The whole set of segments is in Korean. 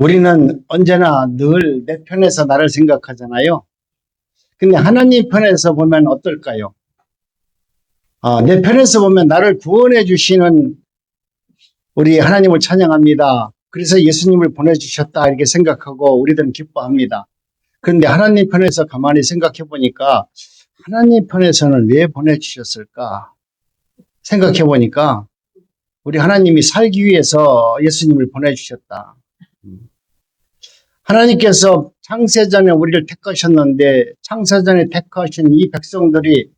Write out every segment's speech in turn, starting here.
우리는 언제나 늘 내 편에서 나를 생각하잖아요. 근데 하나님 편에서 보면 어떨까요? 내 편에서 보면 나를 구원해 주시는 우리 하나님을 찬양합니다. 그래서 예수님을 보내주셨다 이렇게 생각하고 우리들은 기뻐합니다. 그런데 하나님 편에서 가만히 생각해 보니까 하나님 편에서는 왜 보내주셨을까 생각해 보니까 우리 하나님이 살기 위해서 예수님을 보내주셨다. 하나님께서 창세전에 우리를 택하셨는데 창세전에 택하신 이 백성들이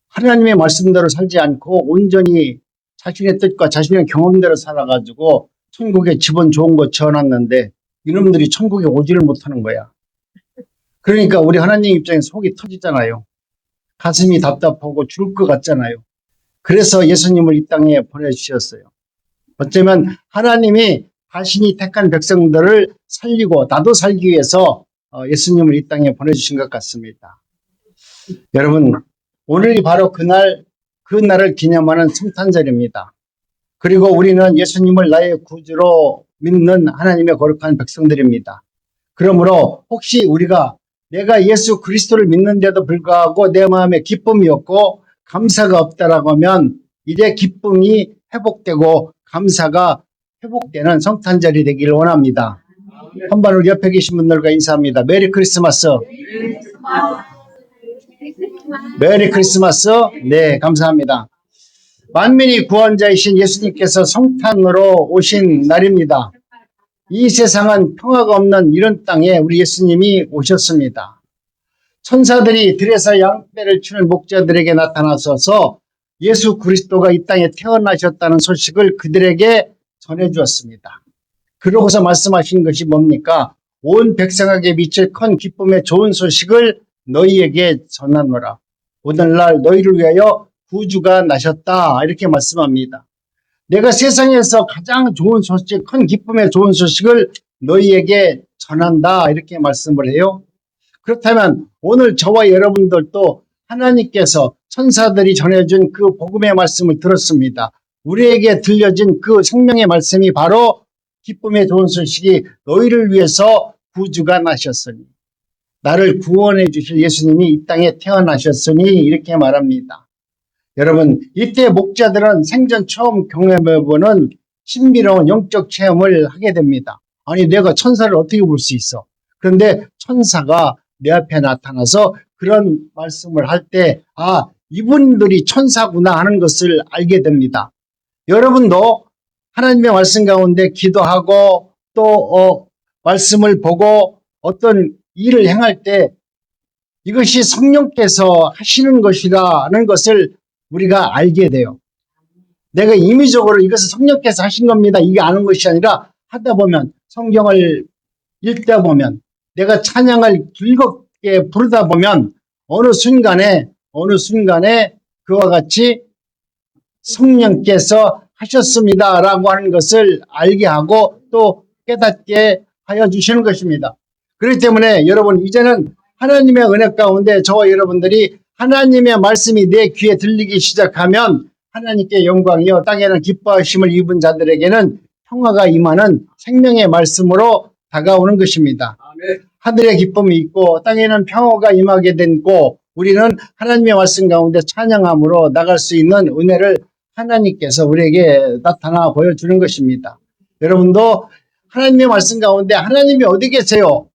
하나님의 말씀대로 살지 않고 온전히 자신의 뜻과 자신의 경험대로 살아가지고 천국에 집은 좋은 거 지어놨는데 이놈들이 천국에 오지를 못하는 거야. 그러니까 우리 하나님 입장에 속이 터지잖아요. 가슴이 답답하고 죽을 것 같잖아요. 그래서 예수님을 이 땅에 보내주셨어요. 어쩌면 하나님이 자신이 택한 백성들을 살리고 나도 살기 위해서 예수님을 이 땅에 보내주신 것 같습니다. 여러분, 오늘이 바로 그날을 기념하는 성탄절입니다. 그리고 우리는 예수님을 나의 구주로 믿는 하나님의 거룩한 백성들입니다. 그러므로 혹시 우리가 내가 예수 그리스도를 믿는데도 불구하고 내 마음에 기쁨이 없고 감사가 없다라고 하면 이제 기쁨이 회복되고 감사가 회복되는 성탄절이 되기를 원합니다. 한번 우리 옆에 계신 분들과 인사합니다. 메리 크리스마스. 메리 크리스마스. 네, 감사합니다. 만민이 구원자이신 예수님께서 성탄으로 오신 날입니다. 이 세상은 평화가 없는 이런 땅에 우리 예수님이 오셨습니다. 천사들이 들에서 양떼를 치는 목자들에게 나타나셔서 예수 그리스도가 이 땅에 태어나셨다는 소식을 그들에게 전해주었습니다. 그러고서 말씀하신 것이 뭡니까? 온 백성에게 미칠 큰 기쁨의 좋은 소식을 너희에게 전하노라. 오늘날 너희를 위하여 구주가 나셨다. 이렇게 말씀합니다. 내가 세상에서 가장 좋은 소식, 큰 기쁨의 좋은 소식을 너희에게 전한다. 이렇게 말씀을 해요. 그렇다면 오늘 저와 여러분들도 하나님께서 천사들이 전해준 그 복음의 말씀을 들었습니다. 우리에게 들려진 그 생명의 말씀이 바로 기쁨의 좋은 소식이 너희를 위해서 구주가 나셨으니 나를 구원해 주실 예수님이 이 땅에 태어나셨으니 이렇게 말합니다. 여러분, 이때 목자들은 생전 처음 경험해보는 신비로운 영적 체험을 하게 됩니다. 아니, 내가 천사를 어떻게 볼 수 있어? 그런데 천사가 내 앞에 나타나서 그런 말씀을 할 때, 이분들이 천사구나 하는 것을 알게 됩니다. 여러분도 하나님의 말씀 가운데 기도하고 또 말씀을 보고 어떤 일을 행할 때 이것이 성령께서 하시는 것이라는 것을 우리가 알게 돼요. 내가 임의적으로 이것을 성령께서 하신 겁니다. 이게 아는 것이 아니라 하다 보면 성경을 읽다 보면 내가 찬양을 즐겁게 부르다 보면 어느 순간에 그와 같이 성령께서 하셨습니다라고 하는 것을 알게 하고 또 깨닫게 하여 주시는 것입니다. 그렇기 때문에 여러분 이제는 하나님의 은혜 가운데 저와 여러분들이 하나님의 말씀이 내 귀에 들리기 시작하면 하나님께 영광이요 땅에는 기뻐하심을 입은 자들에게는 평화가 임하는 생명의 말씀으로 다가오는 것입니다. 하늘에 기쁨이 있고 땅에는 평화가 임하게 됐고 우리는 하나님의 말씀 가운데 찬양함으로 나갈 수 있는 은혜를 하나님께서 우리에게 나타나 보여주는 것입니다. 여러분도 하나님의 말씀 가운데 하나님이 어디 계세요?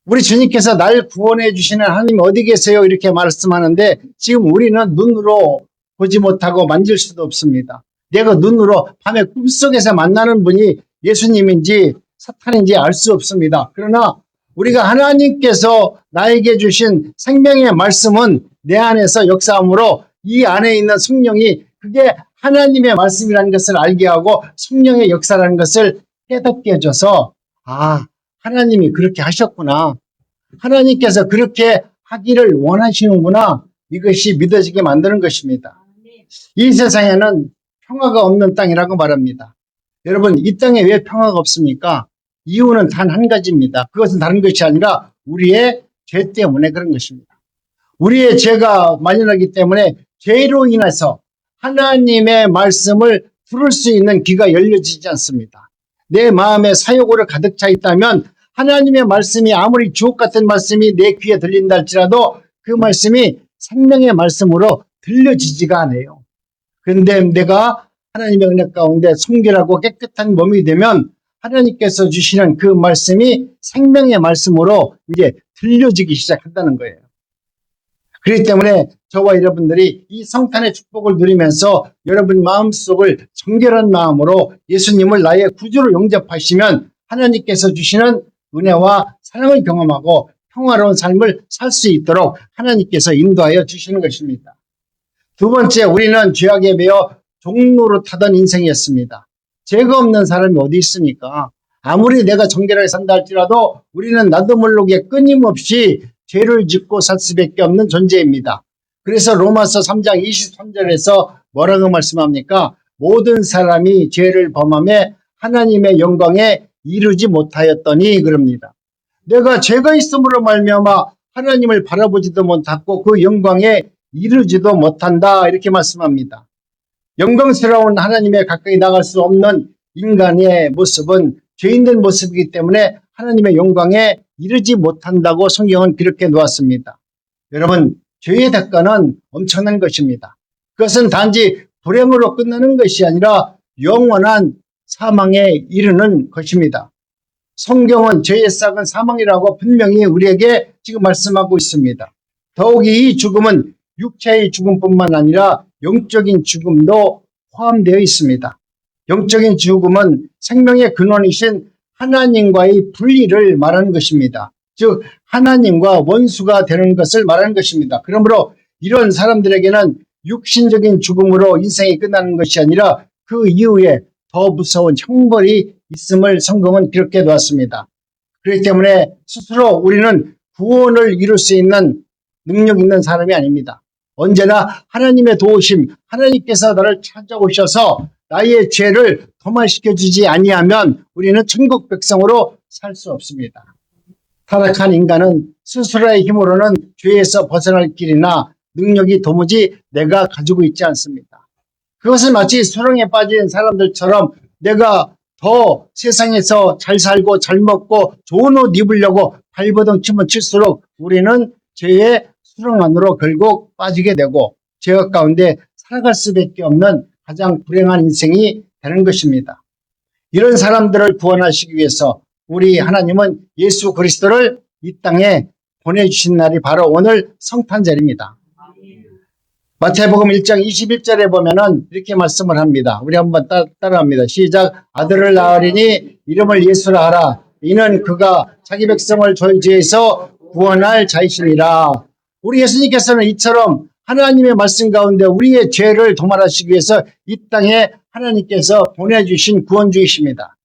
우리 주님께서 날 구원해 주시는 하나님이 어디 계세요? 이렇게 말씀하는데 지금 우리는 눈으로 보지 못하고 만질 수도 없습니다. 내가 눈으로 밤에 꿈속에서 만나는 분이 예수님인지 사탄인지 알 수 없습니다. 그러나 우리가 하나님께서 나에게 주신 생명의 말씀은 내 안에서 역사함으로 이 안에 있는 성령이 그게 하나님의 말씀이라는 것을 알게 하고 성령의 역사라는 것을 깨닫게 해줘서 하나님이 그렇게 하셨구나. 하나님께서 그렇게 하기를 원하시는구나. 이것이 믿어지게 만드는 것입니다. 이 세상에는 평화가 없는 땅이라고 말합니다. 여러분 이 땅에 왜 평화가 없습니까? 이유는 단 한 가지입니다. 그것은 다른 것이 아니라 우리의 죄 때문에 그런 것입니다. 우리의 죄가 만연하기 때문에 죄로 인해서 하나님의 말씀을 들을 수 있는 귀가 열려지지 않습니다. 내 마음에 사욕으로 가득 차 있다면 하나님의 말씀이 아무리 주옥 같은 말씀이 내 귀에 들린다 할지라도 그 말씀이 생명의 말씀으로 들려지지가 않아요. 그런데 내가 하나님의 은혜 가운데 순결하고 깨끗한 몸이 되면 하나님께서 주시는 그 말씀이 생명의 말씀으로 이제 들려지기 시작한다는 거예요. 그렇기 때문에 저와 여러분들이 이 성탄의 축복을 누리면서 여러분 마음속을 정결한 마음으로 예수님을 나의 구주로 영접하시면 하나님께서 주시는 은혜와 사랑을 경험하고 평화로운 삶을 살 수 있도록 하나님께서 인도하여 주시는 것입니다. 두 번째, 우리는 죄악에 매여 종로로 타던 인생이었습니다. 죄가 없는 사람이 어디 있습니까? 아무리 내가 정결하게 산다 할지라도 우리는 나도 모르게 끊임없이 죄를 짓고 살 수밖에 없는 존재입니다. 그래서 로마서 3장 23절에서 뭐라고 말씀합니까? 모든 사람이 죄를 범하며 하나님의 영광에 이르지 못하였더니 그럽니다. 내가 죄가 있음으로 말미암아 하나님을 바라보지도 못하고 그 영광에 이르지도 못한다 이렇게 말씀합니다. 영광스러운 하나님에 가까이 나갈 수 없는 인간의 모습은 죄 있는 모습이기 때문에 하나님의 영광에 이르지 못한다고 성경은 그렇게 놓았습니다. 여러분, 죄의 대가는 엄청난 것입니다. 그것은 단지 불행으로 끝나는 것이 아니라 영원한 사망에 이르는 것입니다. 성경은 죄의 싹은 사망이라고 분명히 우리에게 지금 말씀하고 있습니다. 더욱이 이 죽음은 육체의 죽음뿐만 아니라 영적인 죽음도 포함되어 있습니다. 영적인 죽음은 생명의 근원이신 하나님과의 분리를 말하는 것입니다. 즉 하나님과 원수가 되는 것을 말하는 것입니다. 그러므로 이런 사람들에게는 육신적인 죽음으로 인생이 끝나는 것이 아니라 그 이후에 더 무서운 형벌이 있음을 성경은 그렇게 놓았습니다. 그렇기 때문에 스스로 우리는 구원을 이룰 수 있는 능력 있는 사람이 아닙니다. 언제나 하나님의 도우심, 하나님께서 나를 찾아오셔서 나의 죄를 도말시켜 주지 아니하면 우리는 천국 백성으로 살 수 없습니다. 타락한 인간은 스스로의 힘으로는 죄에서 벗어날 길이나 능력이 도무지 내가 가지고 있지 않습니다. 그것은 마치 수렁에 빠진 사람들처럼 내가 더 세상에서 잘 살고 잘 먹고 좋은 옷 입으려고 발버둥 치면 칠수록 우리는 죄의 수렁 안으로 결국 빠지게 되고 죄악 가운데 살아갈 수밖에 없는 가장 불행한 인생이 되는 것입니다. 이런 사람들을 구원하시기 위해서 우리 하나님은 예수 그리스도를 이 땅에 보내주신 날이 바로 오늘 성탄절입니다. 마태복음 1장 21절에 보면은 이렇게 말씀을 합니다. 우리 한번 따라합니다. 시작. 아들을 낳으리니 이름을 예수라 하라. 이는 그가 자기 백성을 저희 죄에서 구원할 자이시니라. 우리 예수님께서는 이처럼 하나님의 말씀 가운데 우리의 죄를 도말하시기 위해서 이 땅에 하나님께서 보내주신 구원주이십니다.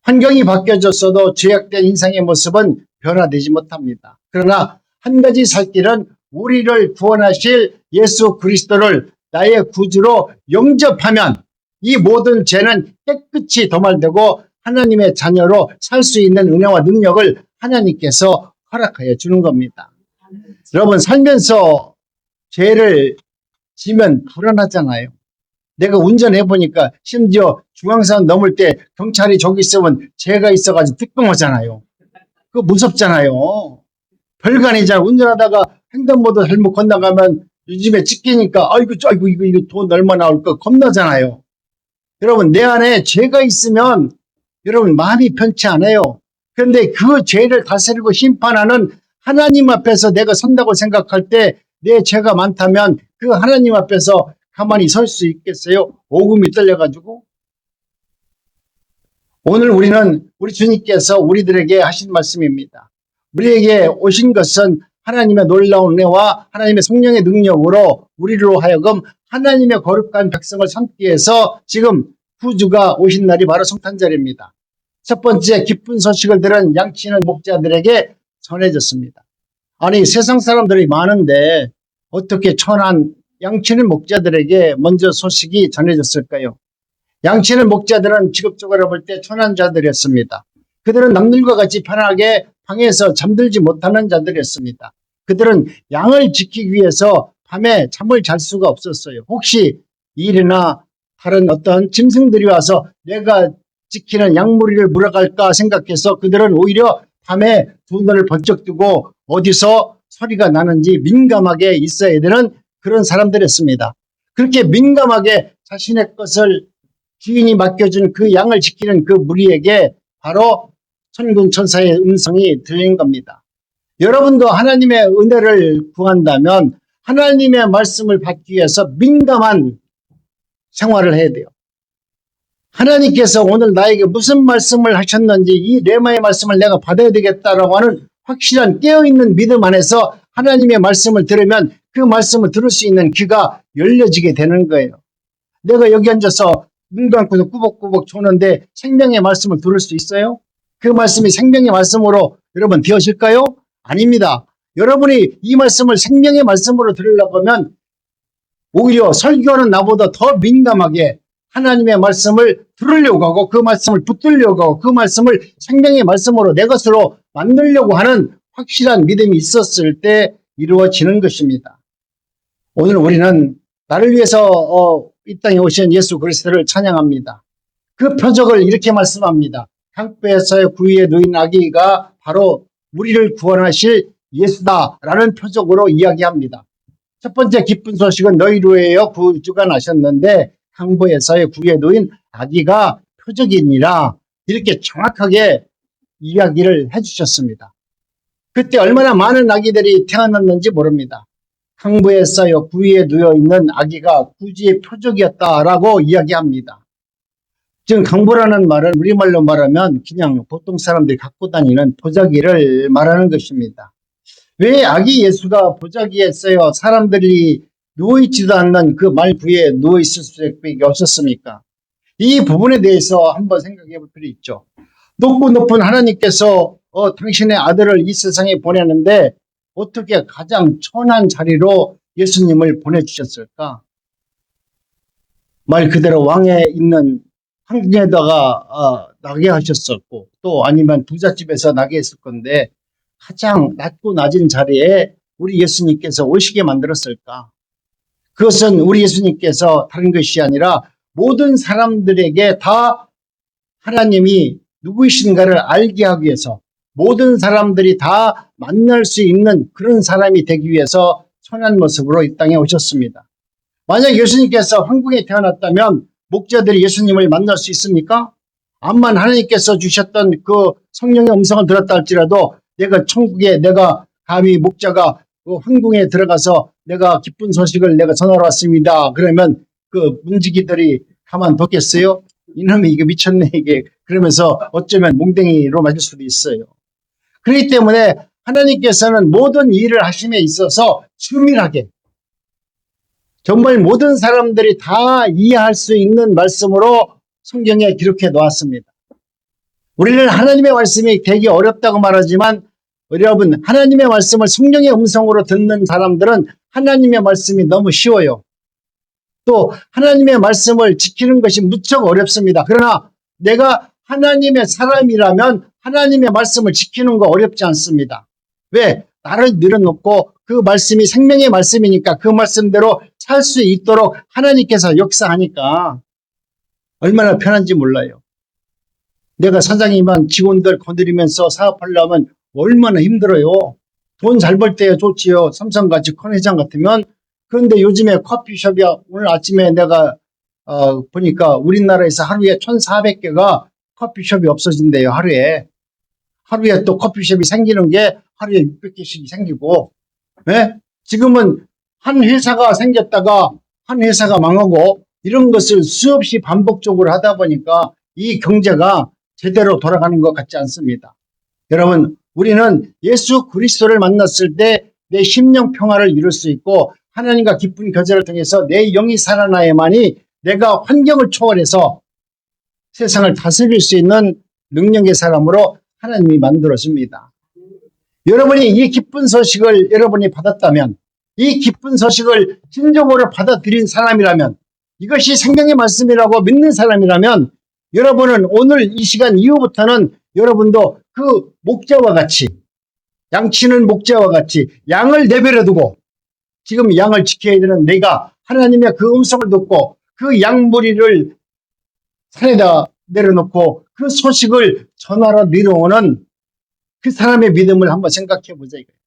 환경이 바뀌어졌어도 죄악된 인생의 모습은 변화되지 못합니다. 그러나 한 가지 살 길은 우리를 구원하실 예수 그리스도를 나의 구주로 영접하면 이 모든 죄는 깨끗이 도말되고 하나님의 자녀로 살 수 있는 은혜와 능력을 하나님께서 허락하여 주는 겁니다. 여러분, 살면서 죄를 지면 불안하잖아요. 내가 운전해 보니까 심지어 중앙선 넘을 때 경찰이 저기 있으면 죄가 있어가지고 특검하잖아요. 그거 무섭잖아요. 별거 아니잖아요. 운전하다가 횡단보도 잘못 건너가면 요즘에 찍히니까 아이고 이거 돈 얼마 나올까 겁나잖아요. 여러분, 내 안에 죄가 있으면 여러분 마음이 편치 않아요. 그런데 그 죄를 다스리고 심판하는 하나님 앞에서 내가 선다고 생각할 때 내 죄가 많다면 그 하나님 앞에서 가만히 설 수 있겠어요? 오금이 떨려가지고. 오늘 우리는 우리 주님께서 우리들에게 하신 말씀입니다. 우리에게 오신 것은 하나님의 놀라운 은혜와 하나님의 성령의 능력으로 우리로 하여금 하나님의 거룩한 백성을 삼기 위해서 지금 구주가 오신 날이 바로 성탄절입니다. 첫 번째 기쁜 소식을 들은 양치는 목자들에게 전해졌습니다. 아니, 세상 사람들이 많은데 어떻게 천한 양치는 목자들에게 먼저 소식이 전해졌을까요? 양치는 목자들은 직업적으로 볼 때 천한 자들이었습니다. 그들은 남들과 같이 편하게 방에서 잠들지 못하는 자들이었습니다. 그들은 양을 지키기 위해서 밤에 잠을 잘 수가 없었어요. 혹시 일이나 다른 어떤 짐승들이 와서 내가 지키는 양무리를 물어갈까 생각해서 그들은 오히려 밤에 두 눈을 번쩍 뜨고 어디서 소리가 나는지 민감하게 있어야 되는 그런 사람들이었습니다. 그렇게 민감하게 자신의 것을 주인이 맡겨준 그 양을 지키는 그 무리에게 바로 천군 천사의 음성이 들린 겁니다. 여러분도 하나님의 은혜를 구한다면 하나님의 말씀을 받기 위해서 민감한 생활을 해야 돼요. 하나님께서 오늘 나에게 무슨 말씀을 하셨는지 이 레마의 말씀을 내가 받아야 되겠다라고 하는 확실한 깨어있는 믿음 안에서 하나님의 말씀을 들으면 그 말씀을 들을 수 있는 귀가 열려지게 되는 거예요. 내가 여기 앉아서 눈 감고서 꾸벅꾸벅 조는데 생명의 말씀을 들을 수 있어요? 그 말씀이 생명의 말씀으로 여러분 되어질까요? 아닙니다. 여러분이 이 말씀을 생명의 말씀으로 들으려고 하면 오히려 설교하는 나보다 더 민감하게 하나님의 말씀을 들으려고 하고 그 말씀을 붙들려고 하고 그 말씀을 생명의 말씀으로 내 것으로 만들려고 하는 확실한 믿음이 있었을 때 이루어지는 것입니다. 오늘 우리는 나를 위해서 이 땅에 오신 예수 그리스도를 찬양합니다. 그 표적을 이렇게 말씀합니다. 강배에서의 구유에 놓인 아기가 바로 우리를 구원하실 예수다라는 표적으로 이야기합니다. 첫 번째 기쁜 소식은 너희로 하여 구주가 나셨는데 강보에서의 구유에 놓인 아기가 표적이니라 이렇게 정확하게 이야기를 해주셨습니다. 그때 얼마나 많은 아기들이 태어났는지 모릅니다. 강보에서의 구유에 놓여 있는 아기가 구주의 표적이었다라고 이야기합니다. 지금 강보라는 말은 우리말로 말하면 그냥 보통 사람들이 갖고 다니는 보자기를 말하는 것입니다. 왜 아기 예수가 보자기에 쓰여 사람들이 누워있지도 않는 그 말구에 누워있을 수밖에 없었습니까? 이 부분에 대해서 한번 생각해 볼 필요 있죠. 높고 높은 하나님께서 당신의 아들을 이 세상에 보내는데 어떻게 가장 천한 자리로 예수님을 보내주셨을까? 말 그대로 왕에 있는 황궁에다가 나게 하셨었고 또 아니면 부잣집에서 나게 했을 건데 가장 낮고 낮은 자리에 우리 예수님께서 오시게 만들었을까? 그것은 우리 예수님께서 다른 것이 아니라 모든 사람들에게 다 하나님이 누구이신가를 알게 하기 위해서 모든 사람들이 다 만날 수 있는 그런 사람이 되기 위해서 선한 모습으로 이 땅에 오셨습니다. 만약 예수님께서 황궁에 태어났다면 목자들이 예수님을 만날 수 있습니까? 암만 하나님께서 주셨던 그 성령의 음성을 들었다 할지라도 내가 천국에 내가 감히 목자가 그 황궁에 들어가서 내가 기쁜 소식을 내가 전하러 왔습니다. 그러면 그 문지기들이 가만뒀겠어요? 이놈이 이게 미쳤네 이게. 그러면서 어쩌면 몽댕이로 맞을 수도 있어요. 그렇기 때문에 하나님께서는 모든 일을 하심에 있어서 치밀하게 정말 모든 사람들이 다 이해할 수 있는 말씀으로 성경에 기록해 놓았습니다. 우리는 하나님의 말씀이 되게 어렵다고 말하지만 여러분 하나님의 말씀을 성령의 음성으로 듣는 사람들은 하나님의 말씀이 너무 쉬워요. 또 하나님의 말씀을 지키는 것이 무척 어렵습니다. 그러나 내가 하나님의 사람이라면 하나님의 말씀을 지키는 거 어렵지 않습니다. 왜? 나를 내려놓고 그 말씀이 생명의 말씀이니까 그 말씀대로 살 수 있도록 하나님께서 역사하니까 얼마나 편한지 몰라요. 내가 사장이면 직원들 건드리면서 사업하려면 얼마나 힘들어요. 돈 잘 벌 때야 좋지요. 삼성같이 큰 회장 같으면. 그런데 요즘에 커피숍이 오늘 아침에 내가 보니까 우리나라에서 하루에 1,400개가 커피숍이 없어진대요. 하루에 또 커피숍이 생기는 게 하루에 600개씩이 생기고 네? 지금은 한 회사가 생겼다가 한 회사가 망하고 이런 것을 수없이 반복적으로 하다 보니까 이 경제가 제대로 돌아가는 것 같지 않습니다. 여러분 우리는 예수 그리스도를 만났을 때 내 심령 평화를 이룰 수 있고 하나님과 깊은 교제를 통해서 내 영이 살아나야만이 내가 환경을 초월해서 세상을 다스릴 수 있는 능력의 사람으로 하나님이 만들어줍니다. 여러분이 이 기쁜 소식을 여러분이 받았다면 이 기쁜 소식을 진정으로 받아들인 사람이라면 이것이 생명의 말씀이라고 믿는 사람이라면 여러분은 오늘 이 시간 이후부터는 여러분도 그 목자와 같이 양치는 목자와 같이 양을 내버려 두고 지금 양을 지켜야 되는 내가 하나님의 그 음성을 듣고 그 양무리를 산에다 내려놓고 그 소식을 전하러 내려오는 그 사람의 믿음을 한번 생각해 보자 이거예요.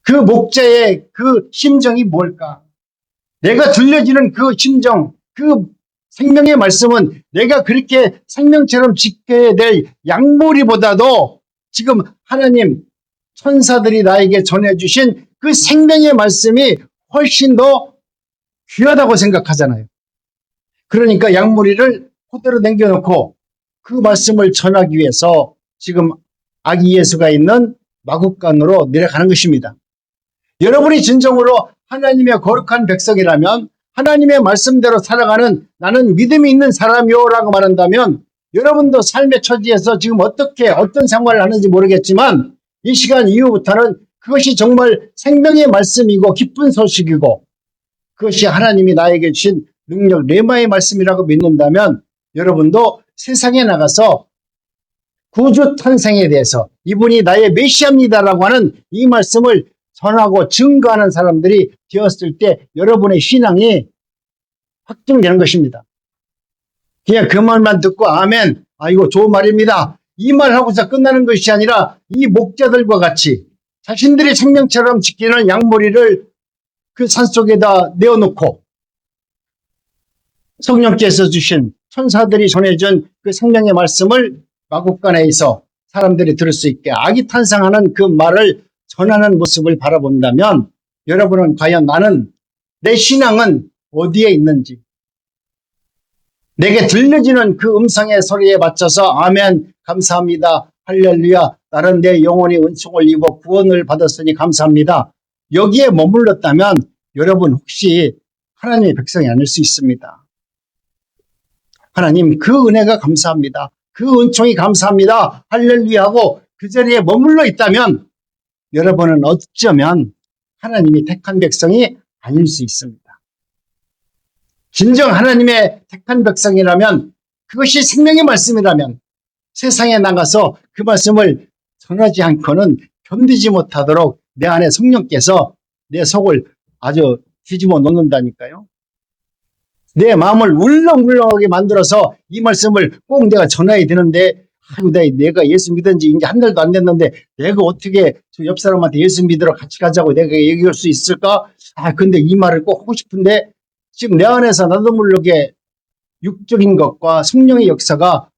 그 목자의 그 심정이 뭘까? 내가 들려지는 그 심정, 그 생명의 말씀은 내가 그렇게 생명처럼 지켜야 될 양모리보다도 지금 하나님 천사들이 나에게 전해주신 그 생명의 말씀이 훨씬 더 귀하다고 생각하잖아요. 그러니까 양모리를 그대로 남겨놓고 그 말씀을 전하기 위해서 지금 아기 예수가 있는 마국간으로 내려가는 것입니다. 여러분이 진정으로 하나님의 거룩한 백성이라면, 하나님의 말씀대로 살아가는 나는 믿음이 있는 사람이요 라고 말한다면, 여러분도 삶의 처지에서 지금 어떤 생활을 하는지 모르겠지만 이 시간 이후부터는 그것이 정말 생명의 말씀이고 기쁜 소식이고 그것이 하나님이 나에게 주신 능력 레마의 말씀이라고 믿는다면 여러분도 세상에 나가서 구주 탄생에 대해서 이분이 나의 메시아입니다라고 하는 이 말씀을 전하고 증거하는 사람들이 되었을 때 여러분의 신앙이 확증되는 것입니다. 그냥 그 말만 듣고 아멘, 이거 좋은 말입니다, 이 말하고서 끝나는 것이 아니라 이 목자들과 같이 자신들의 생명처럼 지키는 양모리를 그 산속에다 내어놓고 성령께서 주신 천사들이 전해준 그 생명의 말씀을 마국간에서 사람들이 들을 수 있게 아기 탄생하는 그 말을 전하는 모습을 바라본다면 여러분은 과연 내 신앙은 어디에 있는지, 내게 들려지는 그 음성의 소리에 맞춰서 아멘, 감사합니다, 할렐루야, 나는 내 영혼이 은총을 입어 구원을 받았으니 감사합니다, 여기에 머물렀다면 여러분 혹시 하나님의 백성이 아닐 수 있습니다. 하나님 그 은혜가 감사합니다, 그 은총이 감사합니다, 할렐루야 하고 그 자리에 머물러 있다면 여러분은 어쩌면 하나님이 택한 백성이 아닐 수 있습니다. 진정 하나님의 택한 백성이라면, 그것이 생명의 말씀이라면 세상에 나가서 그 말씀을 전하지 않고는 견디지 못하도록 내 안에 성령께서 내 속을 아주 뒤집어 놓는다니까요. 내 마음을 울렁울렁하게 만들어서 이 말씀을 꼭 내가 전해야 되는데, 내가 예수 믿은 지 이제 한 달도 안 됐는데 내가 어떻게 저 옆 사람한테 예수 믿으러 같이 가자고 내가 얘기할 수 있을까? 근데 이 말을 꼭 하고 싶은데 지금 내 안에서 나도 모르게 육적인 것과 성령의 역사가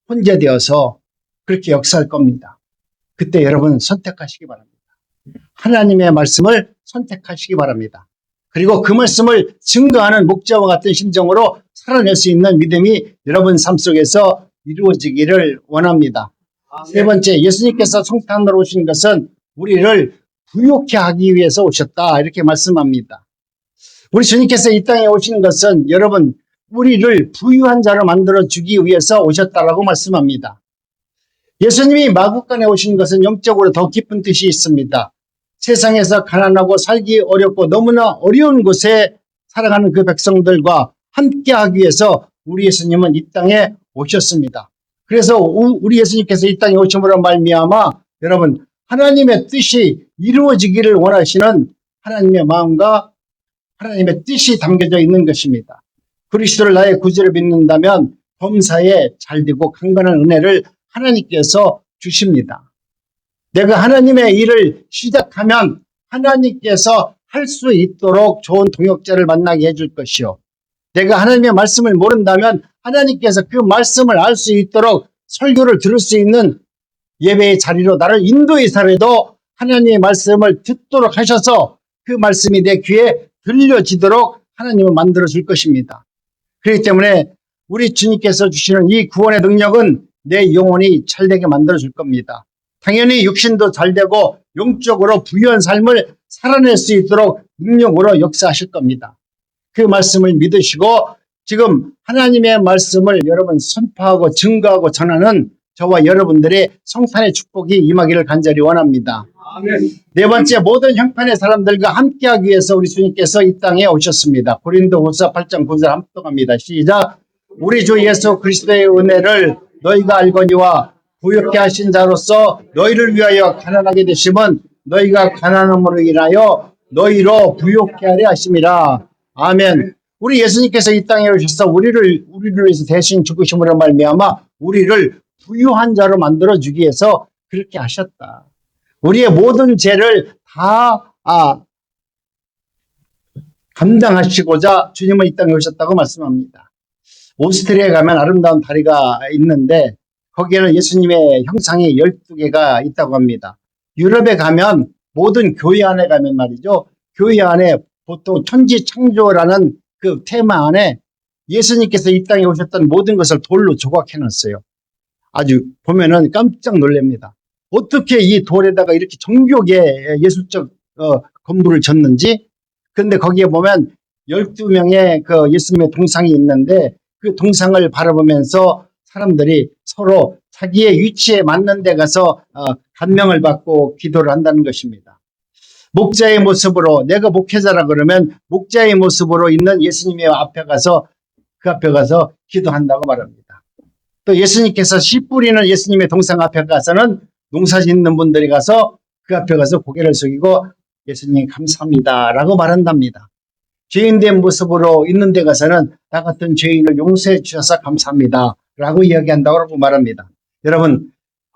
혼재되어서 그렇게 역사할 겁니다. 그때 여러분 선택하시기 바랍니다. 하나님의 말씀을 선택하시기 바랍니다. 그리고 그 말씀을 증거하는 목자와 같은 심정으로 살아낼 수 있는 믿음이 여러분 삶 속에서 이루어지기를 원합니다. 세 번째, 예수님께서 성탄으로 오신 것은 우리를 부요케 하기 위해서 오셨다, 이렇게 말씀합니다. 우리 주님께서 이 땅에 오신 것은 여러분 우리를 부유한 자로 만들어 주기 위해서 오셨다라고 말씀합니다. 예수님이 마국간에 오신 것은 영적으로 더 깊은 뜻이 있습니다. 세상에서 가난하고 살기 어렵고 너무나 어려운 곳에 살아가는 그 백성들과 함께하기 위해서 우리 예수님은 이 땅에 오셨습니다. 그래서 우리 예수님께서 이 땅에 오심으로 말미암아 여러분 하나님의 뜻이 이루어지기를 원하시는 하나님의 마음과 하나님의 뜻이 담겨져 있는 것입니다. 그리스도를 나의 구주로 믿는다면 범사에 잘되고 강건한 은혜를 하나님께서 주십니다. 내가 하나님의 일을 시작하면 하나님께서 할 수 있도록 좋은 동역자를 만나게 해줄 것이요, 내가 하나님의 말씀을 모른다면 하나님께서 그 말씀을 알 수 있도록 설교를 들을 수 있는 예배의 자리로 나를 인도해서라도 하나님의 말씀을 듣도록 하셔서 그 말씀이 내 귀에 들려지도록 하나님은 만들어 줄 것입니다. 그렇기 때문에 우리 주님께서 주시는 이 구원의 능력은 내 영혼이 잘되게 만들어 줄 겁니다. 당연히 육신도 잘되고 영적으로 부유한 삶을 살아낼 수 있도록 능력으로 역사하실 겁니다. 그 말씀을 믿으시고 지금 하나님의 말씀을 여러분 선포하고 증거하고 전하는 저와 여러분들의 성탄의 축복이 임하기를 간절히 원합니다. 아멘. 네 번째, 모든 형편의 사람들과 함께하기 위해서 우리 주님께서 이 땅에 오셨습니다. 고린도후서 8장 9절 함독합니다. 시작. 우리 주 예수 그리스도의 은혜를 너희가 알거니와 부유케 하신 자로서 너희를 위하여 가난하게 되심은 너희가 가난함으로 인하여 너희로 부유케 하려 하심이라. 아멘. 우리 예수님께서 이 땅에 오셔서 우리를 위해서 대신 죽으심으로 말미암아 우리를 부유한 자로 만들어 주기 위해서 그렇게 하셨다. 우리의 모든 죄를 다 감당하시고자 주님은 이 땅에 오셨다고 말씀합니다. 오스트리아에 가면 아름다운 다리가 있는데 거기에는 예수님의 형상이 12개가 있다고 합니다. 유럽에 가면 모든 교회 안에 가면 말이죠. 교회 안에 보통 천지창조라는 그 테마 안에 예수님께서 이 땅에 오셨던 모든 것을 돌로 조각해 놨어요. 아주 보면은 깜짝 놀랍니다. 어떻게 이 돌에다가 이렇게 정교하게 예술적 건물을 졌는지. 그런데 거기에 보면 12명의 그 예수님의 동상이 있는데 그 동상을 바라보면서 사람들이 서로 자기의 위치에 맞는 데 가서 감명을 받고 기도를 한다는 것입니다. 목자의 모습으로, 내가 목회자라 그러면 목자의 모습으로 있는 예수님의 앞에 가서 그 앞에 가서 기도한다고 말합니다. 또 예수님께서 씨 뿌리는 예수님의 동상 앞에 가서는 농사 짓는 분들이 가서 그 앞에 가서 고개를 숙이고 예수님 감사합니다 라고 말한답니다. 죄인된 모습으로 있는 데 가서는 나 같은 죄인을 용서해 주셔서 감사합니다 라고 이야기한다고 말합니다. 여러분,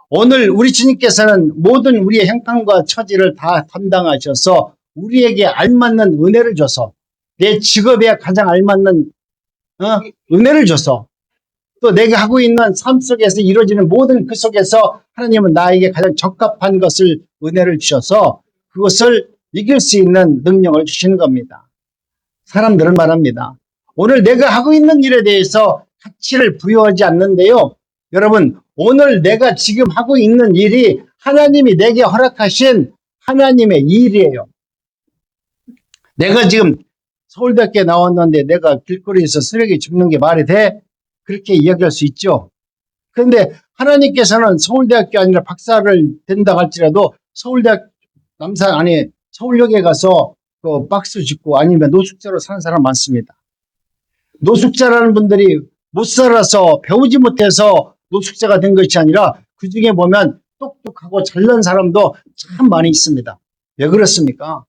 오늘 우리 주님께서는 모든 우리의 형편과 처지를 다 담당하셔서 우리에게 알맞는 은혜를 줘서 내 직업에 가장 알맞는 은혜를 줘서 또 내가 하고 있는 삶 속에서 이루어지는 모든 그 속에서 하나님은 나에게 가장 적합한 것을 은혜를 주셔서 그것을 이길 수 있는 능력을 주시는 겁니다. 사람들은 말합니다. 오늘 내가 하고 있는 일에 대해서 가치를 부여하지 않는데요. 여러분, 오늘 내가 지금 하고 있는 일이 하나님이 내게 허락하신 하나님의 일이에요. 내가 지금 서울대학교에 나왔는데 내가 길거리에서 쓰레기 줍는 게 말이 돼? 그렇게 이야기할 수 있죠. 그런데 하나님께서는 서울대학교 아니라 박사를 된다 할지라도 서울역에 가서 그 박스 줍고 아니면 노숙자로 사는 사람 많습니다. 노숙자라는 분들이 못 살아서 배우지 못해서 노숙자가 된 것이 아니라 그 중에 보면 똑똑하고 잘난 사람도 참 많이 있습니다. 왜 그렇습니까?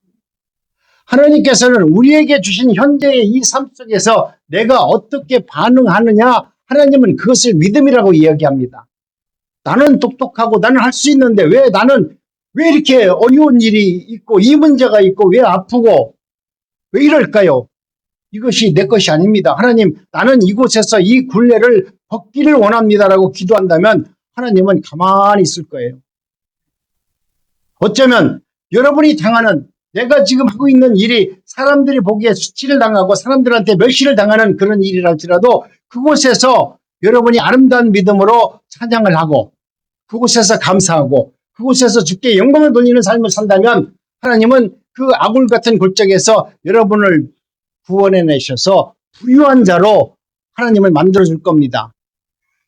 하나님께서는 우리에게 주신 현재의 이 삶 속에서 내가 어떻게 반응하느냐, 하나님은 그것을 믿음이라고 이야기합니다. 나는 똑똑하고 나는 할 수 있는데 왜 이렇게 어려운 일이 있고 이 문제가 있고 왜 아프고 왜 이럴까요? 이것이 내 것이 아닙니다. 하나님, 나는 이곳에서 이 굴레를 벗기를 원합니다라고 기도한다면 하나님은 가만히 있을 거예요. 어쩌면 여러분이 당하는, 내가 지금 하고 있는 일이 사람들이 보기에 수치를 당하고 사람들한테 멸시를 당하는 그런 일이랄지라도 그곳에서 여러분이 아름다운 믿음으로 찬양을 하고 그곳에서 감사하고 그곳에서 주께 영광을 돌리는 삶을 산다면 하나님은 그 아굴 같은 골짜기에서 여러분을 구원해내셔서 부유한 자로 하나님을 만들어줄 겁니다.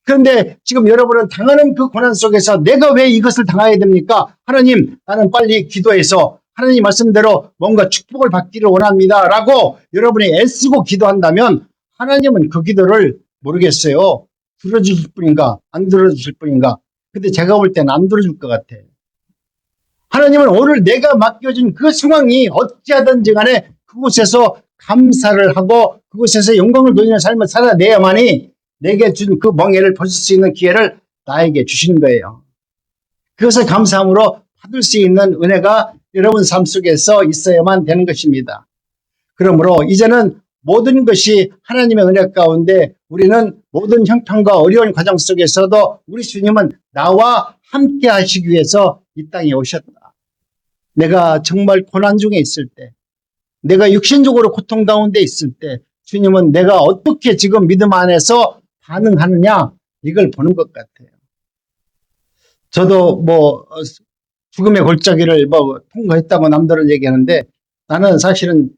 그런데 지금 여러분은 당하는 그 고난 속에서 내가 왜 이것을 당해야 됩니까? 하나님, 나는 빨리 기도해서 하나님 말씀대로 뭔가 축복을 받기를 원합니다 라고 여러분이 애쓰고 기도한다면 하나님은 그 기도를 모르겠어요. 들어주실 분인가 안 들어주실 분인가. 근데 제가 볼 때는 안 들어줄 것 같아. 하나님은 오늘 내가 맡겨진 그 상황이 어찌하든지 간에 그곳에서 감사를 하고 그곳에서 영광을 돌리는 삶을 살아내야만이 내게 준 그 멍에를 벗을 수 있는 기회를 나에게 주신 거예요. 그것을 감사함으로 받을 수 있는 은혜가 여러분 삶 속에서 있어야만 되는 것입니다. 그러므로 이제는 모든 것이 하나님의 은혜 가운데 우리는 모든 형편과 어려운 과정 속에서도 우리 주님은 나와 함께 하시기 위해서 이 땅에 오셨다. 내가 정말 고난 중에 있을 때, 내가 육신적으로 고통 가운데 있을 때 주님은 내가 어떻게 지금 믿음 안에서 반응하느냐 이걸 보는 것 같아요. 저도 죽음의 골짜기를 통과했다고 남들은 얘기하는데 나는 사실은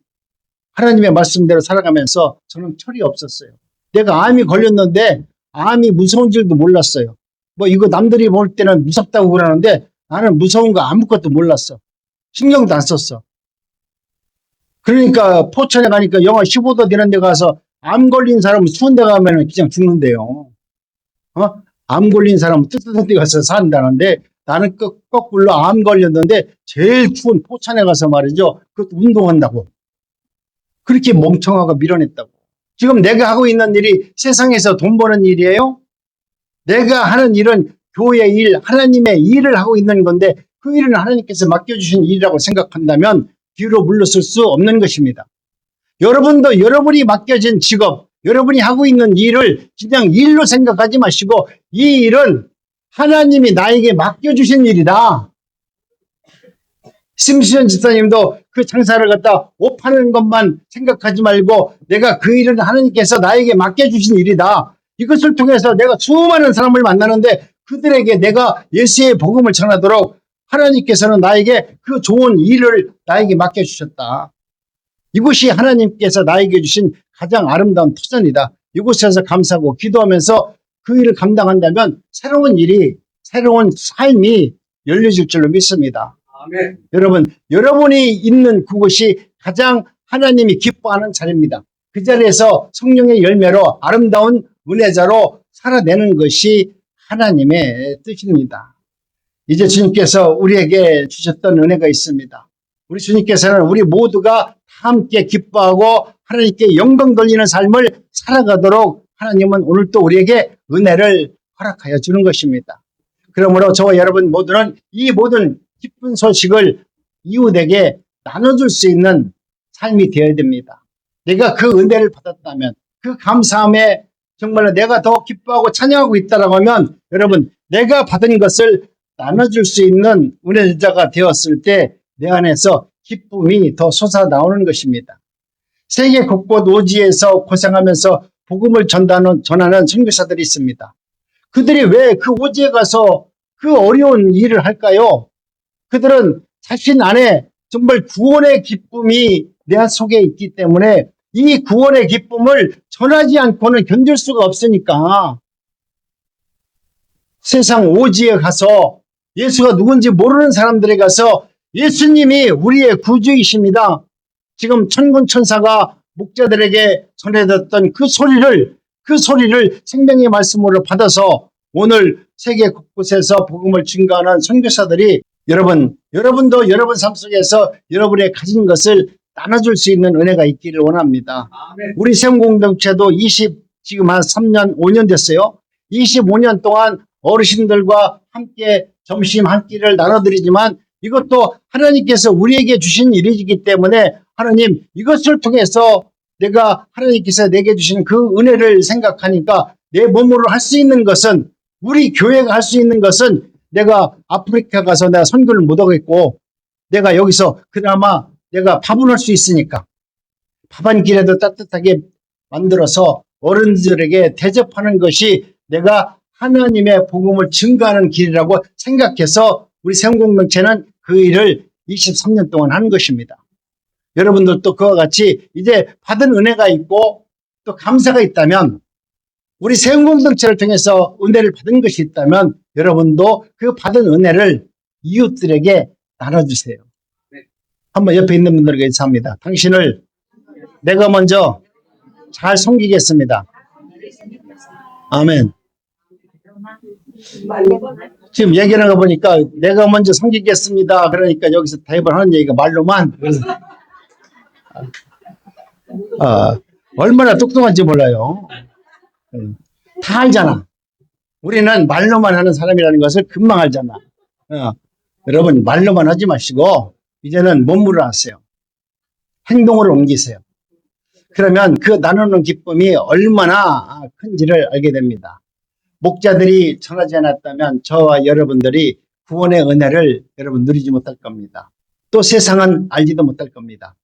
하나님의 말씀대로 살아가면서 저는 철이 없었어요. 내가 암이 걸렸는데 암이 무서운 줄도 몰랐어요. 이거 남들이 볼 때는 무섭다고 그러는데 나는 무서운 거 아무것도 몰랐어. 신경도 안 썼어. 그러니까 포천에 가니까 영하 15도 되는 데 가서 암 걸린 사람은 추운 데 가면 그냥 죽는데요. 암 걸린 사람은 뜨뜻한 데 가서 산다는데 나는 거꾸로 암 걸렸는데 제일 추운 포천에 가서 말이죠. 그것도 운동한다고. 그렇게 멍청하고 밀어냈다고. 지금 내가 하고 있는 일이 세상에서 돈 버는 일이에요? 내가 하는 일은 교회 일, 하나님의 일을 하고 있는 건데 그 일은 하나님께서 맡겨주신 일이라고 생각한다면 뒤로 물러설 수 없는 것입니다. 여러분도 여러분이 맡겨진 직업, 여러분이 하고 있는 일을 그냥 일로 생각하지 마시고 이 일은 하나님이 나에게 맡겨주신 일이다. 심시현 집사님도 그 장사를 갖다 옷 파는 것만 생각하지 말고 내가 그 일은 하나님께서 나에게 맡겨주신 일이다. 이것을 통해서 내가 수많은 사람을 만나는데 그들에게 내가 예수의 복음을 전하도록 하나님께서는 나에게 그 좋은 일을 나에게 맡겨주셨다. 이것이 하나님께서 나에게 주신 가장 아름다운 터전이다. 이곳에서 감사하고 기도하면서 그 일을 감당한다면 새로운 일이, 새로운 삶이 열려질 줄로 믿습니다. 아멘. 여러분, 여러분이 있는 그곳이 가장 하나님이 기뻐하는 자리입니다. 그 자리에서 성령의 열매로 아름다운 은혜자로 살아내는 것이 하나님의 뜻입니다. 이제 주님께서 우리에게 주셨던 은혜가 있습니다. 우리 주님께서는 우리 모두가 함께 기뻐하고 하나님께 영광 돌리는 삶을 살아가도록 하나님은 오늘도 우리에게 은혜를 허락하여 주는 것입니다. 그러므로 저와 여러분 모두는 이 모든 기쁜 소식을 이웃에게 나눠줄 수 있는 삶이 되어야 됩니다. 내가 그 은혜를 받았다면 그 감사함에 정말로 내가 더 기뻐하고 찬양하고 있다라고 하면 여러분 내가 받은 것을 나눠줄 수 있는 은혜자가 되었을 때 내 안에서 기쁨이 더 솟아나오는 것입니다. 세계 곳곳 오지에서 고생하면서 복음을 전하는 선교사들이 있습니다. 그들이 왜 그 오지에 가서 그 어려운 일을 할까요? 그들은 자신 안에 정말 구원의 기쁨이 내 속에 있기 때문에 이 구원의 기쁨을 전하지 않고는 견딜 수가 없으니까 세상 오지에 가서 예수가 누군지 모르는 사람들에 가서 예수님이 우리의 구주이십니다. 지금 천군 천사가 목자들에게 전해졌던 그 소리를 생명의 말씀으로 받아서 오늘 세계 곳곳에서 복음을 증거하는 선교사들이 여러분도 여러분 삶 속에서 여러분의 가진 것을 나눠줄 수 있는 은혜가 있기를 원합니다. 아멘. 우리 세움공동체도 지금 한 3년, 5년 됐어요. 25년 동안 어르신들과 함께 점심 한 끼를 나눠드리지만 이것도 하나님께서 우리에게 주신 일이기 때문에 하나님 이것을 통해서 내가 하나님께서 내게 주신 그 은혜를 생각하니까 내 몸으로 할 수 있는 것은 우리 교회가 할 수 있는 것은 내가 아프리카 가서 내가 선교를 못 하겠고 내가 여기서 그나마 내가 밥은 할 수 있으니까 밥 한 끼라도 따뜻하게 만들어서 어른들에게 대접하는 것이 내가 하나님의 복음을 증거하는 길이라고 생각해서 우리 세움공동체는 그 일을 23년 동안 한 것입니다. 여러분들도 그와 같이 이제 받은 은혜가 있고 또 감사가 있다면 우리 세움공동체를 통해서 은혜를 받은 것이 있다면 여러분도 그 받은 은혜를 이웃들에게 나눠주세요. 한번 옆에 있는 분들에게 인사합니다. 당신을 내가 먼저 잘 섬기겠습니다. 아멘. 지금 얘기하는 거 보니까 내가 먼저 섬기겠습니다. 그러니까 여기서 대입을 하는 얘기가 말로만. 얼마나 똑똑한지 몰라요. 다 알잖아. 우리는 말로만 하는 사람이라는 것을 금방 알잖아. 여러분 말로만 하지 마시고 이제는 몸으로 하세요. 행동으로 옮기세요. 그러면 그 나누는 기쁨이 얼마나 큰지를 알게 됩니다. 목자들이 전하지 않았다면 저와 여러분들이 구원의 은혜를 여러분 누리지 못할 겁니다. 또 세상은 알지도 못할 겁니다.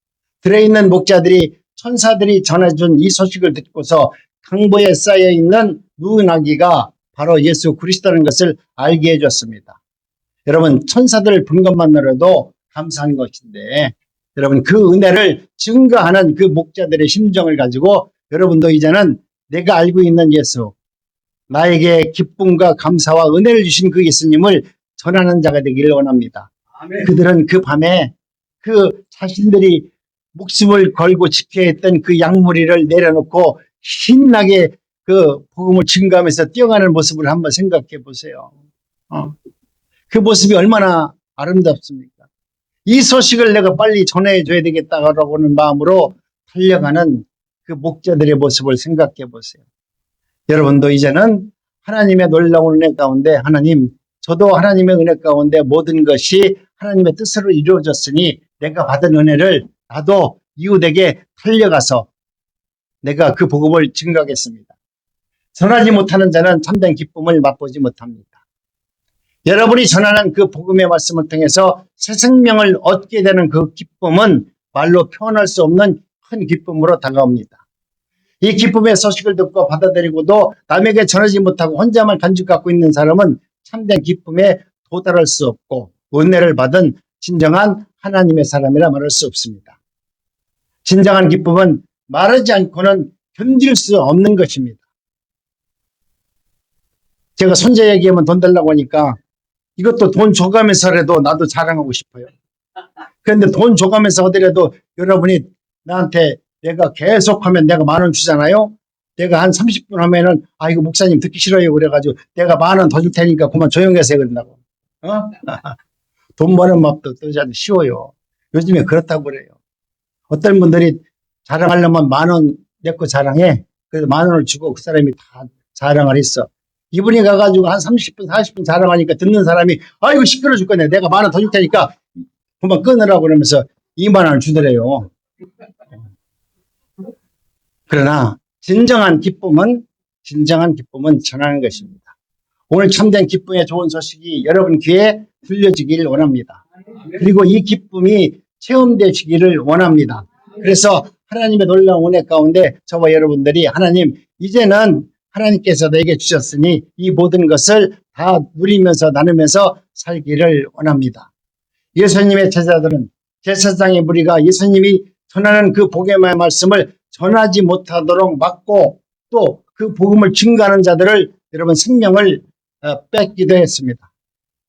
들어있는 목자들이 천사들이 전해준 이 소식을 듣고서 강보에 쌓여있는 누운 아기가 바로 예수 그리스도라는 것을 알게 해줬습니다. 여러분 천사들을 본 것만으로도 감사한 것인데 여러분 그 은혜를 증거하는 그 목자들의 심정을 가지고 여러분도 이제는 내가 알고 있는 예수 나에게 기쁨과 감사와 은혜를 주신 그 예수님을 전하는 자가 되기를 원합니다. 아멘. 그들은 그 밤에 그 자신들이 목숨을 걸고 지켜야 했던 그 양무리를 내려놓고 신나게 그 복음을 증거하면서 뛰어가는 모습을 한번 생각해 보세요. 그 모습이 얼마나 아름답습니까? 이 소식을 내가 빨리 전해줘야 되겠다라고 하는 마음으로 달려가는 그 목자들의 모습을 생각해 보세요. 여러분도 이제는 하나님의 놀라운 은혜 가운데 하나님, 저도 하나님의 은혜 가운데 모든 것이 하나님의 뜻으로 이루어졌으니 내가 받은 은혜를 나도 이웃에게 살려가서 내가 그 복음을 증거하겠습니다. 전하지 못하는 자는 참된 기쁨을 맛보지 못합니다. 여러분이 전하는 그 복음의 말씀을 통해서 새 생명을 얻게 되는 그 기쁨은 말로 표현할 수 없는 큰 기쁨으로 다가옵니다. 이 기쁨의 소식을 듣고 받아들이고도 남에게 전하지 못하고 혼자만 간직 갖고 있는 사람은 참된 기쁨에 도달할 수 없고 은혜를 받은 진정한 하나님의 사람이라 말할 수 없습니다. 진정한 기쁨은 말하지 않고는 견딜 수 없는 것입니다. 제가 손자 얘기하면 돈 달라고 하니까 이것도 돈 줘가면서라도 나도 자랑하고 싶어요. 그런데 돈 줘가면서 하더라도 여러분이 나한테 내가 계속하면 내가 10,000원 주잖아요. 내가 한 30분 하면은 이거 목사님 듣기 싫어요 그래가지고 내가 10,000원 더 줄 테니까 그만 조용히 하세요 그런다고. 돈 버는 법도 또 쉬워요. 요즘에 그렇다고 그래요. 어떤 분들이 자랑하려면 10,000원 내 거 자랑해. 그래서 10,000원을 주고 그 사람이 다 자랑을 했어. 이분이 가가지고 한 30분 40분 자랑하니까 듣는 사람이 이거 시끄러 죽겠네. 내가 10,000원 더 줄 테니까 그만 끊으라고 그러면서 20,000원을 주더래요. 그러나 진정한 기쁨은 전하는 것입니다. 오늘 참된 기쁨의 좋은 소식이 여러분 귀에 들려지길 원합니다. 그리고 이 기쁨이 체험되시기를 원합니다. 그래서 하나님의 놀라운 은혜 가운데 저와 여러분들이 하나님 이제는 하나님께서 내게 주셨으니 이 모든 것을 다 누리면서 나누면서 살기를 원합니다. 예수님의 제자들은 제사장의 무리가 예수님이 전하는 그 복음의 말씀을 전하지 못하도록 막고 또 그 복음을 증거하는 자들을 여러분 생명을 뺏기도 했습니다.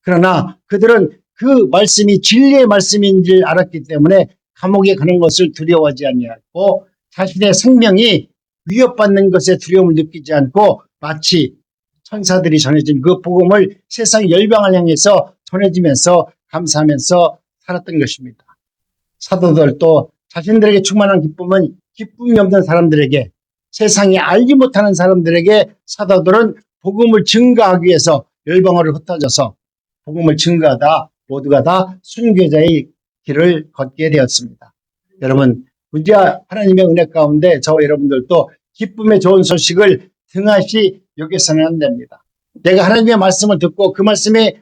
그러나 그들은 그 말씀이 진리의 말씀인 줄 알았기 때문에 감옥에 가는 것을 두려워하지 아니하고 자신의 생명이 위협받는 것에 두려움을 느끼지 않고 마치 천사들이 전해진 그 복음을 세상 열방을 향해서 전해지면서 감사하면서 살았던 것입니다. 사도들도 자신들에게 충만한 기쁨은 기쁨이 없는 사람들에게 세상에 알지 못하는 사람들에게 사도들은 복음을 증거하기 위해서 열방으로 흩어져서 복음을 증거하다 모두가 다 순교자의 길을 걷게 되었습니다. 여러분 우리 하나님의 은혜 가운데 저와 여러분들도 기쁨의 좋은 소식을 등하시 여겨서는 안 됩니다. 내가 하나님의 말씀을 듣고 그 말씀이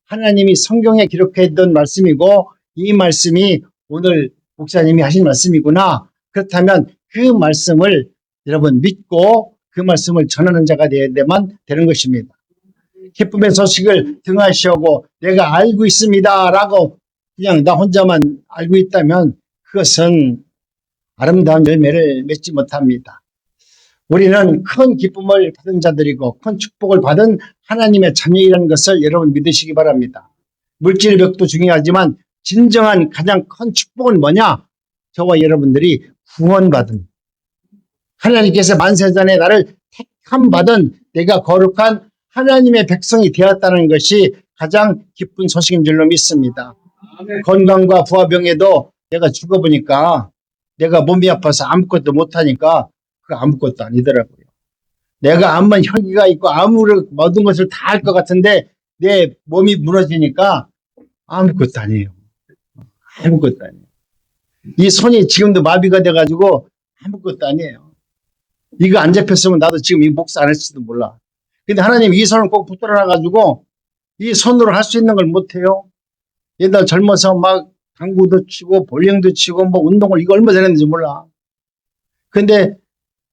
하나님이 성경에 기록해둔 말씀이고 이 말씀이 오늘 목사님이 하신 말씀이구나. 그렇다면 그 말씀을 여러분 믿고 그 말씀을 전하는 자가 되어야만 되는 것입니다. 기쁨의 소식을 등하시오고 내가 알고 있습니다 라고 그냥 나 혼자만 알고 있다면 그것은 아름다운 열매를 맺지 못합니다. 우리는 큰 기쁨을 받은 자들이고 큰 축복을 받은 하나님의 자녀이라는 것을 여러분 믿으시기 바랍니다. 물질의 벽도 중요하지만 진정한 가장 큰 축복은 뭐냐? 저와 여러분들이 구원받은 하나님께서 만세전에 나를 택함 받은 내가 거룩한 하나님의 백성이 되었다는 것이 가장 기쁜 소식인 줄로 믿습니다. 건강과 부하병에도 내가 죽어보니까 내가 몸이 아파서 아무것도 못하니까 그 아무것도 아니더라고요. 내가 암만 혈기가 있고 아무런 모든 것을 다 할 것 같은데 내 몸이 무너지니까 아무것도 아니에요. 아무것도 아니에요. 이 손이 지금도 마비가 돼가지고 아무것도 아니에요. 이거 안 잡혔으면 나도 지금 이 목사 안 했을지도 몰라. 근데 하나님 이 손을 꼭 붙들어 놔가지고 이 손으로 할 수 있는 걸 못해요. 얘들 젊어서 막 당구도 치고 볼링도 치고 뭐 운동을 이거 얼마 전에 했는지 몰라. 근데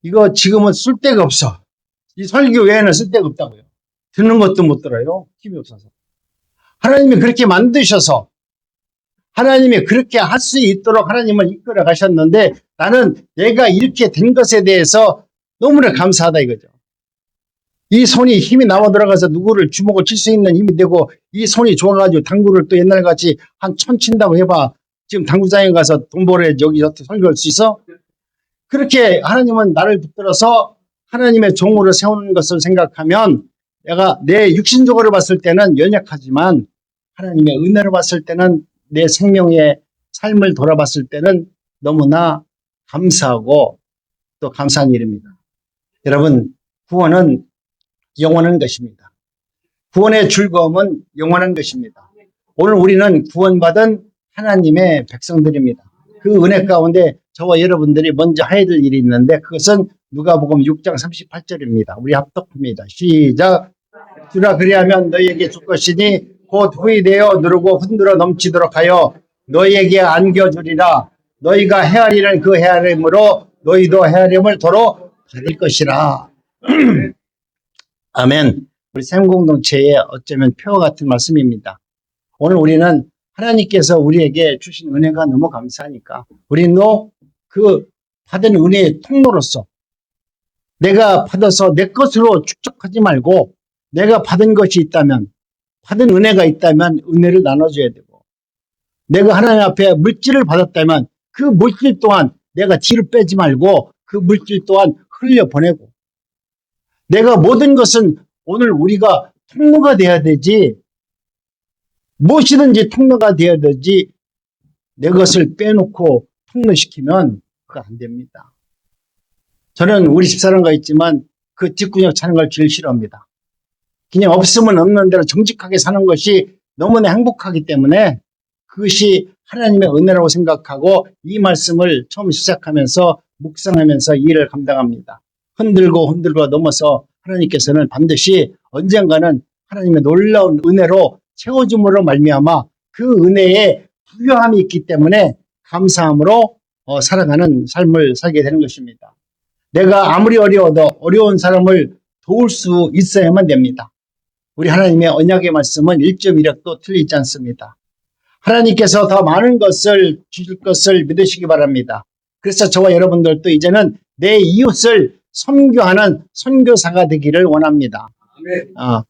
이거 지금은 쓸 데가 없어. 이 설교 외에는 쓸 데가 없다고요. 듣는 것도 못 들어요. 힘이 없어서. 하나님이 그렇게 만드셔서 하나님이 그렇게 할 수 있도록 하나님을 이끌어 가셨는데 나는 내가 이렇게 된 것에 대해서 너무나 감사하다 이거죠. 이 손이 힘이 나와 들어가서 누구를 주먹을 칠 수 있는 힘이 되고 이 손이 좋아가지고 당구를 또 옛날같이 한 1,000 친다고 해봐. 지금 당구장에 가서 돈 벌어야 여기 어떻게 설교할 수 있어? 그렇게 하나님은 나를 붙들어서 하나님의 종으로 세우는 것을 생각하면 내가 내 육신적으로 봤을 때는 연약하지만 하나님의 은혜로 봤을 때는 내 생명의 삶을 돌아봤을 때는 너무나 감사하고 또 감사한 일입니다. 여러분, 구원은 영원한 것입니다. 구원의 즐거움은 영원한 것입니다. 오늘 우리는 구원받은 하나님의 백성들입니다. 그 은혜 가운데 저와 여러분들이 먼저 해야 될 일이 있는데 그것은 누가복음 6장 38절입니다. 우리 합독합니다. 시작. 주라 그리하면 너희에게 줄 것이니 곧 후이되어 누르고 흔들어 넘치도록 하여 너희에게 안겨주리라. 너희가 헤아리는 그 헤아림으로 너희도 헤아림을 도로 받을 것이라. 아멘. 우리 샘공동체의 어쩌면 표와 같은 말씀입니다. 오늘 우리는 하나님께서 우리에게 주신 은혜가 너무 감사하니까 우리는 그 받은 은혜의 통로로서 내가 받아서 내 것으로 축적하지 말고 내가 받은 것이 있다면, 받은 은혜가 있다면 은혜를 나눠줘야 되고, 내가 하나님 앞에 물질을 받았다면 그 물질 또한 내가 뒤를 빼지 말고 그 물질 또한 흘려보내고, 내가 모든 것은 오늘 우리가 통로가 돼야 되지, 무엇이든지 통로가 돼야 되지, 내 것을 빼놓고 통로시키면 그거 안 됩니다. 저는 우리 집사람과 있지만 그 뒷구녕 차는 걸 제일 싫어합니다. 그냥 없으면 없는 대로 정직하게 사는 것이 너무나 행복하기 때문에 그것이 하나님의 은혜라고 생각하고 이 말씀을 처음 시작하면서 묵상하면서 이 일을 감당합니다. 흔들고 넘어서 하나님께서는 반드시 언젠가는 하나님의 놀라운 은혜로 채워줌으로 말미암아 그 은혜에 부요함이 있기 때문에 감사함으로 살아가는 삶을 살게 되는 것입니다. 내가 아무리 어려워도 어려운 사람을 도울 수 있어야만 됩니다. 우리 하나님의 언약의 말씀은 1.1획도 틀리지 않습니다. 하나님께서 더 많은 것을 주실 것을 믿으시기 바랍니다. 그래서 저와 여러분들도 이제는 내 이웃을 선교하는 선교사가 되기를 원합니다.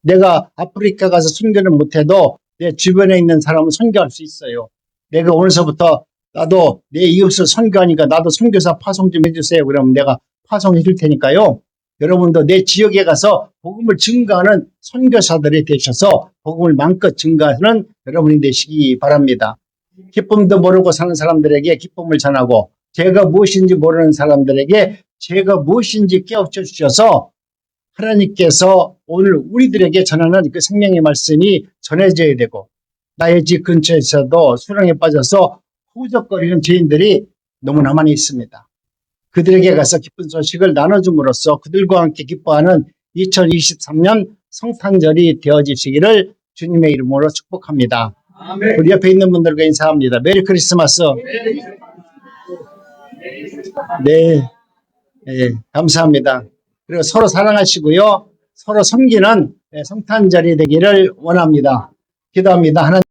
내가 아프리카 가서 선교를 못해도 내 주변에 있는 사람을 선교할 수 있어요. 내가 오늘서부터 나도 내 이웃을 선교하니까 나도 선교사 파송 좀 해주세요. 그러면 내가 파송해 줄 테니까요. 여러분도 내 지역에 가서 복음을 증거하는 선교사들이 되셔서 복음을 마음껏 증거하는 여러분이 되시기 바랍니다. 기쁨도 모르고 사는 사람들에게 기쁨을 전하고 죄가 무엇인지 모르는 사람들에게 죄가 무엇인지 깨우쳐 주셔서 하나님께서 오늘 우리들에게 전하는 그 생명의 말씀이 전해져야 되고 나의 집 근처에서도 수렁에 빠져서 후적거리는 죄인들이 너무나 많이 있습니다. 그들에게 가서 기쁜 소식을 나눠줌으로써 그들과 함께 기뻐하는 2023년 성탄절이 되어지시기를 주님의 이름으로 축복합니다. 아멘. 우리 옆에 있는 분들과 인사합니다. 메리 크리스마스. 네, 감사합니다. 그리고 서로 사랑하시고요. 서로 섬기는 성탄절이 되기를 원합니다. 기도합니다. 하나님.